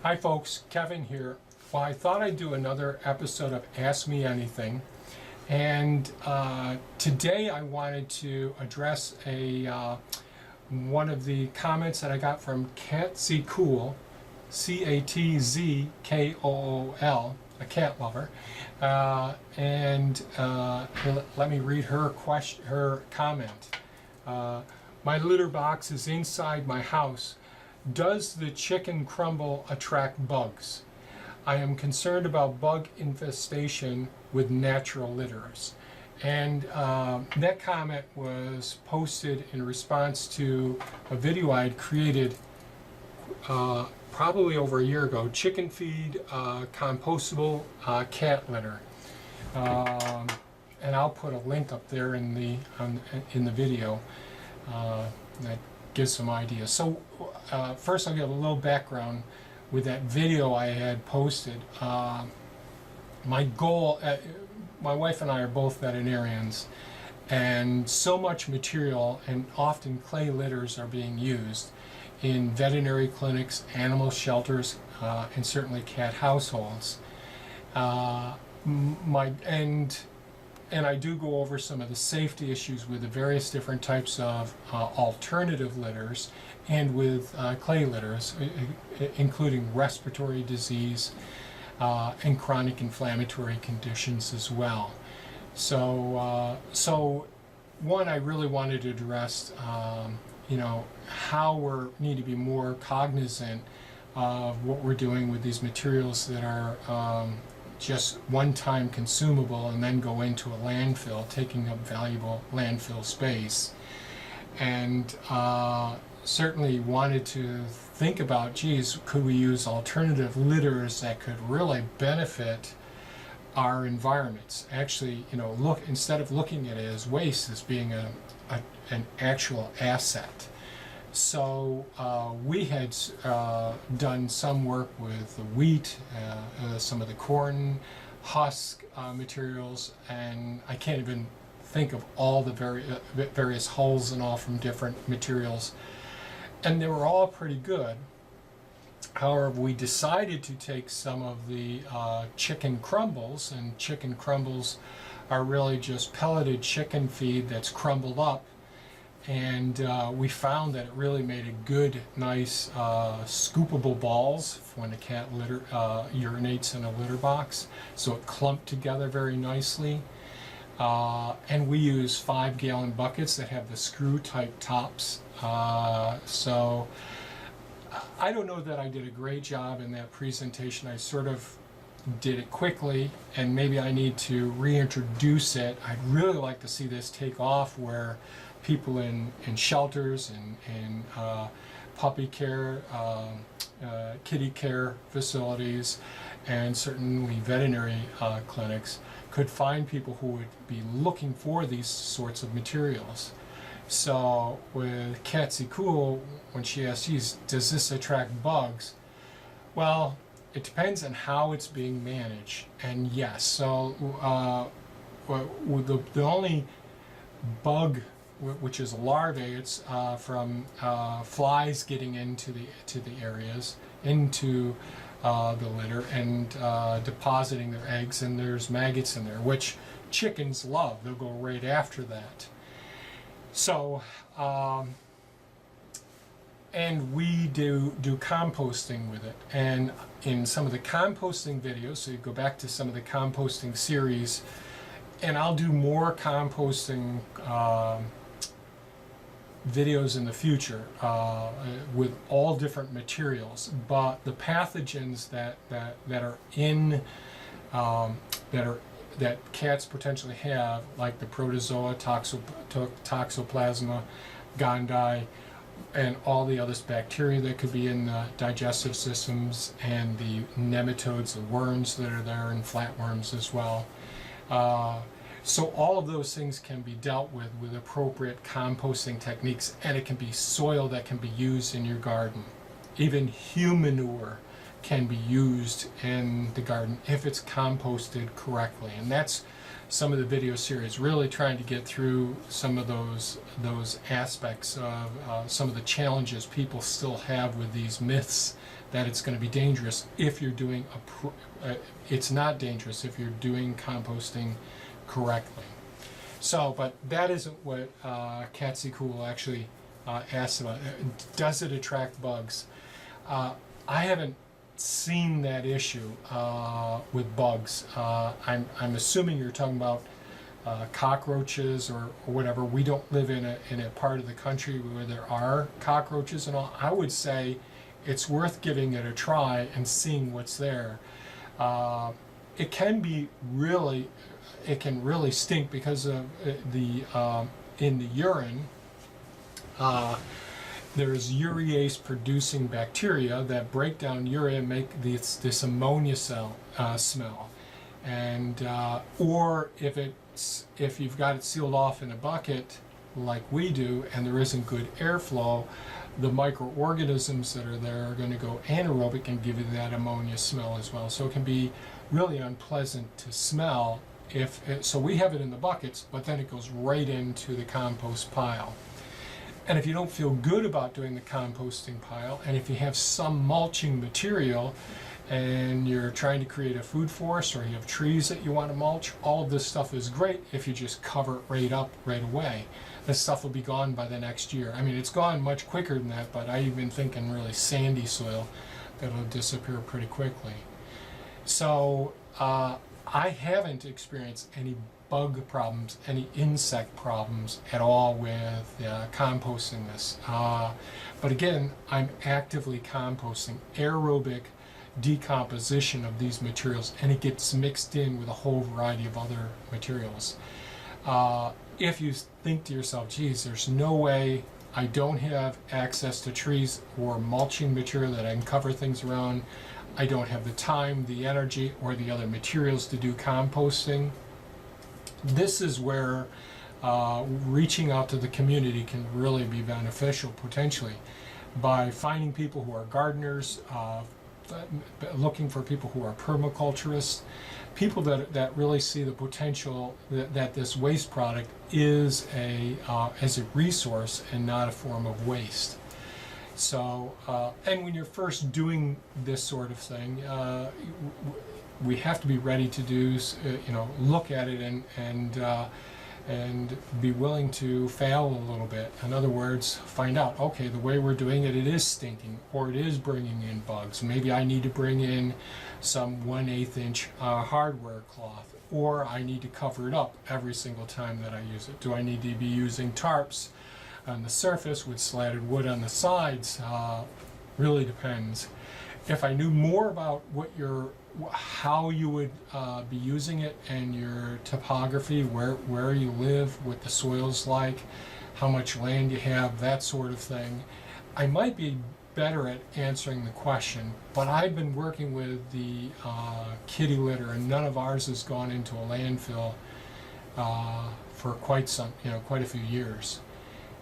Hi folks, Kevin here. Well, I thought I'd do another episode of Ask Me Anything, and today I wanted to address one of the comments that I got from Catzkool, Catzkool, a cat lover, and let me read her comment. My litter box is inside my house. Does the chicken crumble attract bugs? I am concerned about bug infestation with natural litters. And that comment was posted in response to a video I had created probably over a year ago, chicken feed, compostable cat litter. And I'll put a link up there in the video that gives some ideas. So first I'll give a little background with that video I had posted. My goal, my wife and I are both veterinarians, and so much material and often clay litters are being used in veterinary clinics, animal shelters, and certainly cat households. And I do go over some of the safety issues with the various different types of alternative litters and with clay litters, including respiratory disease and chronic inflammatory conditions as well. So one, I really wanted to address, how we need to be more cognizant of what we're doing with these materials that are just one-time consumable and then go into a landfill, taking up valuable landfill space. And certainly wanted to think about, geez, could we use alternative litters that could really benefit our environments? Actually, look, instead of looking at it as waste, as being an actual asset. So we had done some work with the wheat, some of the corn husk materials, and I can't even think of all the various hulls and all from different materials, and they were all pretty good. However, we decided to take some of the chicken crumbles, and chicken crumbles are really just pelleted chicken feed that's crumbled up. And we found that it really made a good, nice, scoopable balls when a cat urinates in a litter box. So it clumped together very nicely. And we use 5-gallon buckets that have the screw-type tops. So I don't know that I did a great job in that presentation. I sort of did it quickly, and maybe I need to reintroduce it. I'd really like to see this take off where people in shelters and puppy care, kitty care facilities, and certainly veterinary clinics could find people who would be looking for these sorts of materials. So with Catzkool, when she asks, does this attract bugs? Well, it depends on how it's being managed, and yes. So the only bug, which is larvae, it's from flies getting into the areas, into the litter, and depositing their eggs, and there's maggots in there, which chickens love. They'll go right after that. So and we do composting with it, and in some of the composting videos, so you go back to some of the composting series, and I'll do more composting videos in the future with all different materials. But the pathogens that are in that cats potentially have, like the protozoa, toxoplasma gondii, and all the other bacteria that could be in the digestive systems, and the nematodes, the worms that are there, and flatworms as well. So all of those things can be dealt with appropriate composting techniques, and it can be soil that can be used in your garden. Even human manure can be used in the garden if it's composted correctly. And that's some of the video series, really trying to get through some of those aspects of some of the challenges people still have with these myths that it's going to be dangerous if you're doing it's not dangerous if you're doing composting correctly. So, but that isn't what Catzkool actually asked about. Does it attract bugs? I haven't seen that issue with bugs. I'm assuming you're talking about cockroaches or whatever. We don't live in a part of the country where there are cockroaches and all. I would say it's worth giving it a try and seeing what's there. It can really stink because of in the urine. There's urease producing bacteria that break down urea and make this ammonia smell. And or if you've got it sealed off in a bucket like we do and there isn't good airflow, the microorganisms that are there are going to go anaerobic and give you that ammonia smell as well. So it can be really unpleasant to smell. So we have it in the buckets, but then it goes right into the compost pile. And if you don't feel good about doing the composting pile, and if you have some mulching material and you're trying to create a food forest, or you have trees that you want to mulch, all of this stuff is great if you just cover it right up right away. This stuff will be gone by the next year. I mean, it's gone much quicker than that, but I even think in really sandy soil that'll disappear pretty quickly. So I haven't experienced any bug problems, any insect problems at all with composting this. But again, I'm actively composting aerobic decomposition of these materials, and it gets mixed in with a whole variety of other materials. If you think to yourself, geez, there's no way I don't have access to trees or mulching material that I can cover things around, I don't have the time, the energy, or the other materials to do composting, this is where reaching out to the community can really be beneficial potentially, by finding people who are gardeners, looking for people who are permaculturists, people that really see the potential that this waste product is as a resource and not a form of waste. So, and when you're first doing this sort of thing, we have to be ready to do, look at it and be willing to fail a little bit. In other words, find out, okay, the way we're doing it, it is stinking, or it is bringing in bugs. Maybe I need to bring in some 1/8 inch hardware cloth, or I need to cover it up every single time that I use it. Do I need to be using tarps on the surface with slatted wood on the sides? Really depends. If I knew more about how you would be using it and your topography, where you live, what the soil's like, how much land you have, that sort of thing, I might be better at answering the question. But I've been working with the kitty litter, and none of ours has gone into a landfill for quite a few years.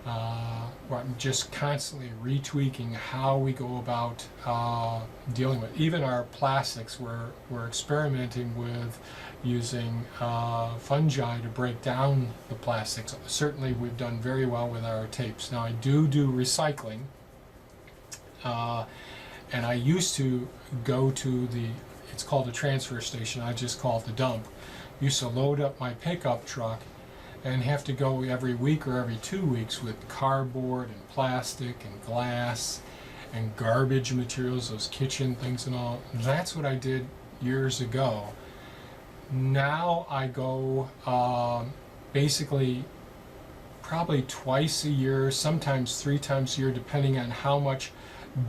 I'm just constantly retweaking how we go about dealing with even our plastics. We're experimenting with using fungi to break down the plastics. Certainly we've done very well with our tapes. Now I do recycling, and I used to go to it's called a transfer station, I just call it the dump. Used to load up my pickup truck and have to go every week or every 2 weeks with cardboard and plastic and glass and garbage materials, those kitchen things and all. That's what I did years ago. Now I go basically probably twice a year, sometimes 3 times a year, depending on how much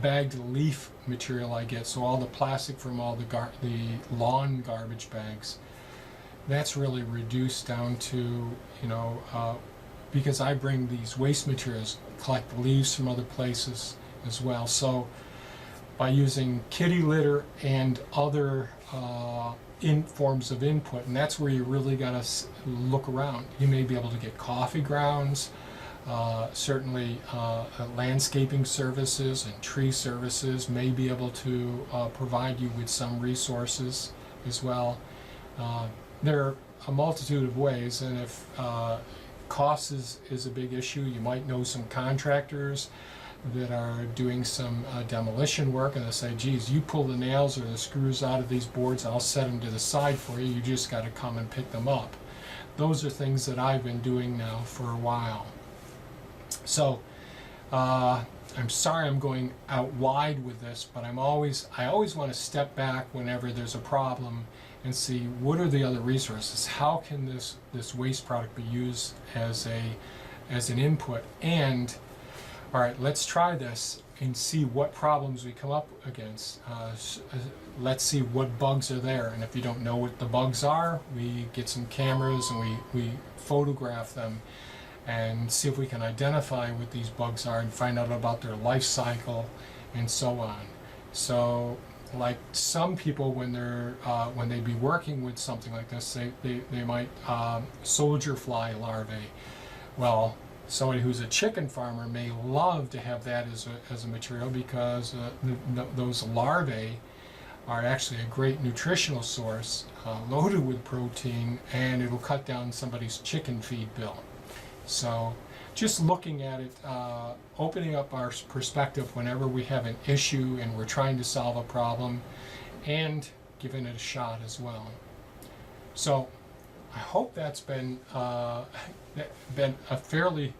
bagged leaf material I get. So all the plastic from all the lawn garbage bags. That's really reduced down to, because I bring these waste materials, collect leaves from other places as well. So by using kitty litter and other forms of input, and that's where you really got to look around. You may be able to get coffee grounds, certainly landscaping services and tree services may be able to provide you with some resources as well. There are a multitude of ways, and if cost is a big issue, you might know some contractors that are doing some demolition work, and they say, geez, you pull the nails or the screws out of these boards, I'll set them to the side for you, you just got to come and pick them up. Those are things that I've been doing now for a while. So I'm sorry I'm going out wide with this, but I always want to step back whenever there's a problem and see what are the other resources. How can this waste product be used as an input? And all right, let's try this and see what problems we come up against. Let's see what bugs are there, and if you don't know what the bugs are, we get some cameras and we photograph them and see if we can identify what these bugs are and find out about their life cycle and so on. So like some people, when they be working with something like this, they might soldier fly larvae. Well, somebody who's a chicken farmer may love to have that as a material, because those larvae are actually a great nutritional source, loaded with protein, and it'll cut down somebody's chicken feed bill. So just looking at it, opening up our perspective whenever we have an issue and we're trying to solve a problem, and giving it a shot as well. So I hope that's been a fairly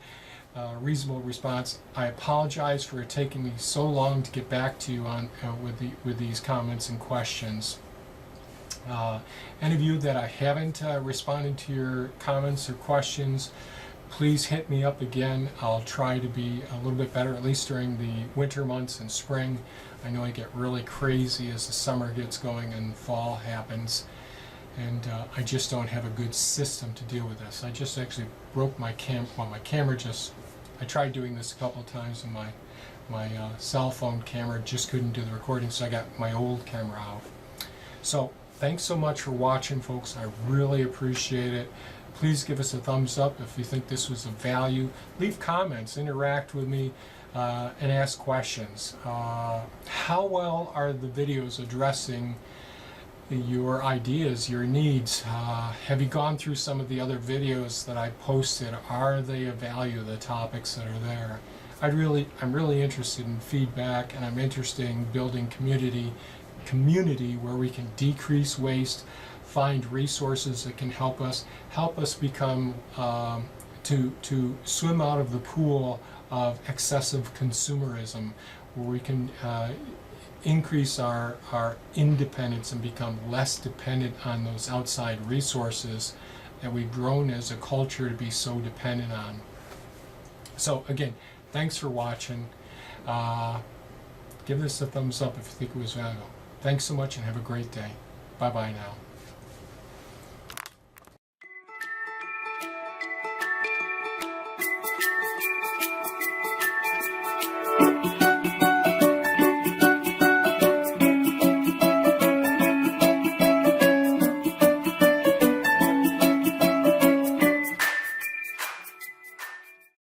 reasonable response. I apologize for it taking me so long to get back to you on with these comments and questions. Any of you that I haven't responded to your comments or questions, please hit me up again. I'll try to be a little bit better, at least during the winter months and spring. I know I get really crazy as the summer gets going and fall happens, and I just don't have a good system to deal with this. I just actually broke my my camera just, I tried doing this a couple of times, and my cell phone camera just couldn't do the recording, so I got my old camera out. So thanks so much for watching, folks. I really appreciate it. Please give us a thumbs up if you think this was of value. Leave comments, interact with me, and ask questions. How well are the videos addressing your ideas, your needs? Have you gone through some of the other videos that I posted? Are they of value, the topics that are there? I'm really interested in feedback, and I'm interested in building community where we can decrease waste, find resources that can help us become to swim out of the pool of excessive consumerism, where we can increase our independence and become less dependent on those outside resources that we've grown as a culture to be so dependent on. So again, thanks for watching. Give this a thumbs up if you think it was valuable. Thanks so much, and have a great day. Bye-bye now.